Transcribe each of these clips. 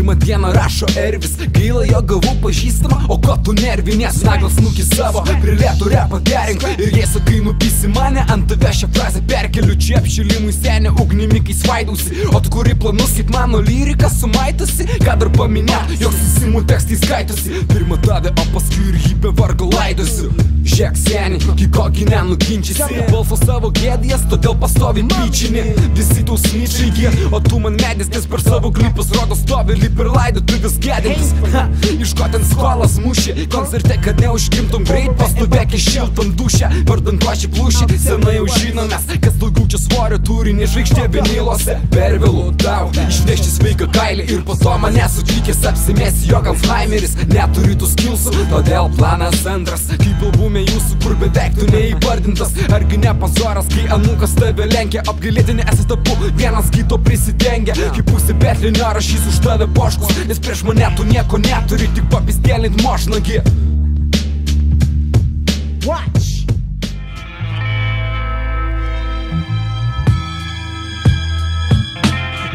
Pirmą dieną rašo Ervis, gaila jo gavau pažįstamą, o ko tu nervinės, naglas nukį savo, prilėtų repą derink. Ir jei sakai nupisi mane, ant tave šią frazę perkeliu, čia apšilimui senė ugnimi, kai svaidausi. O tu kuri planus, kaip mano lyrika sumaitasi, ką dar paminėt, jog susimų tekstai skaitosi. Pirmą tave, o paskui ir jį be vargo laidosiu. Žiek senį, kikogi nenuginčysi, balso savo gėdijas, todėl pastovi pyčini. Visi tau snyčiai jie, o tu man medis, nes per savo klipus rodo stovi, lyp ir laido, tu vis gėdintis. Iš ko ten skolas mušė, koncerte, kad neužkimtum greit, pastovėk iššiltam dušę, vardant košį plūšį. Senai jau žinomės, kas daugiau čia svorio turi, nei žvaigždė vinylose. Per vėlu tau išnešti sveiką kailį ir po to manęs atvykęs apsimesi, jog Alzheimeris neturi tų skilsų. Todėl planas antras, kaip albume jūsų, kur beveik tu neįvardintas. Argi ne pazoras, kai anūkas tave lenkia, apgailėtini esi tabu, vienas kito prisidengia. Kaip pusė Betlinio rašys už tave poškus, nes prieš mane tu nieko neturi, tik papistėlint mošnagi. Watch!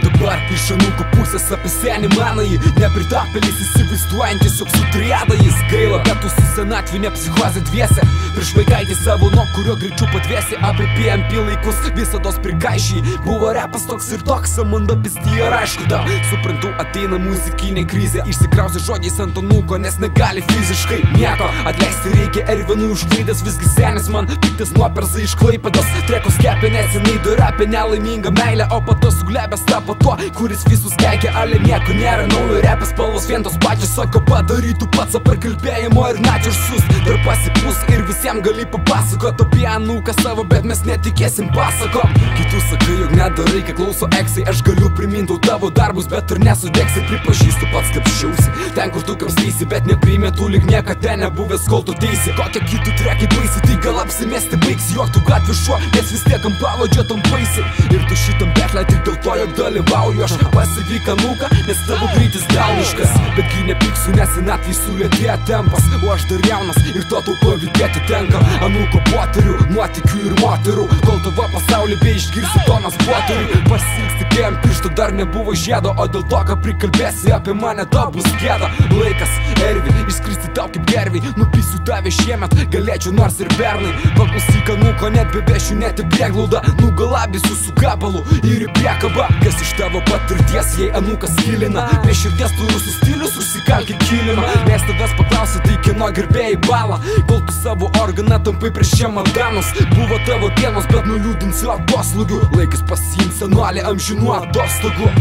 Dabar iš anūko pusės apie senį manąjį, nepritapėlis įsivaizduojantis, jog su triada jis gaila, bet tu su senatvinė psichozė dviese. Prieš vaikaitį savo, nuo kurio greičiau patvėsi, apie PMP laikus visados prikaišiai. Buvo repas toks ir toks, Amanda pistyje ir aišku tau. Suprantu, ateina muzikinė krizė, išsikrausi žodžiais ant anūko, nes negali fiziškai nieko atleisti reikia. Ervinui užklydęs visgi senis man, piktas nuo Perzai iš Klaipėdos. Trekos kepė nesenai dar apie nelaimingą meilę, o po to suglebęs tapo tuo, kuris visus keikia, ale nieko nėra naujo. Repės spalvos vien tos pačios, sako padarytų pats per kalbėjimo ir načirsus. Dar pasipūs ir visiems gali papasakot apie anūką savo, bet mes netikėsim pasakom. Kitų sakai, jog nedarai, kai klauso eksai, aš galiu priminti tavo darbus, bet ir nesudegsi, pripažįstu pats kapščiausi. Ten kur tu kapstysi, bet neprimėtų lyg niekad ten nebuvęs, kol tu teisi. Kokie kitų trekai baisi, tai gal apsimesti baigsi, jog tu gatvių šuo, nes vis tiek ant pavadžio tam baisi. Ir tu šitam betlę tik dėl to, jog dalyvauju aš. Pasivyk anūką, nes tavo greitis delniškas. Betgi nepyksiu, nes senatvėj sulėtėja tempas, o aš dar jaunas ir to tau pavydėti tenka. Anūko poterių, nuotykių ir moterų, kol tavo pasaulį bei išgirsi tonas poterių. Pasilgsti, kai ant piršto dar nebuvo žiedo, o dėl to, ką prikalbėsi apie mane, to bus gėda. Laikas, Ervi, išskristi tau kaip gerviai, nupisiu tave šiemet, galėčiau nors ir pernai. Paklausyk anūko, net bevešiu, net į prieglaudą, nugalabysiu su gabalu ir į priekabą. Kas iš tavo patirties, jei anūkas skilina, prie širdies tu rusų stilius, užsikalki kilimą. Nes tavęs paklausi, tai kieno gerbėjai balą, kol tu savo organą tampai prieš čemadanus. Buvo tavo dienos, bet nuliūdinsiu atoslūgių, laikas pasiimti senolį amžinų atostogų.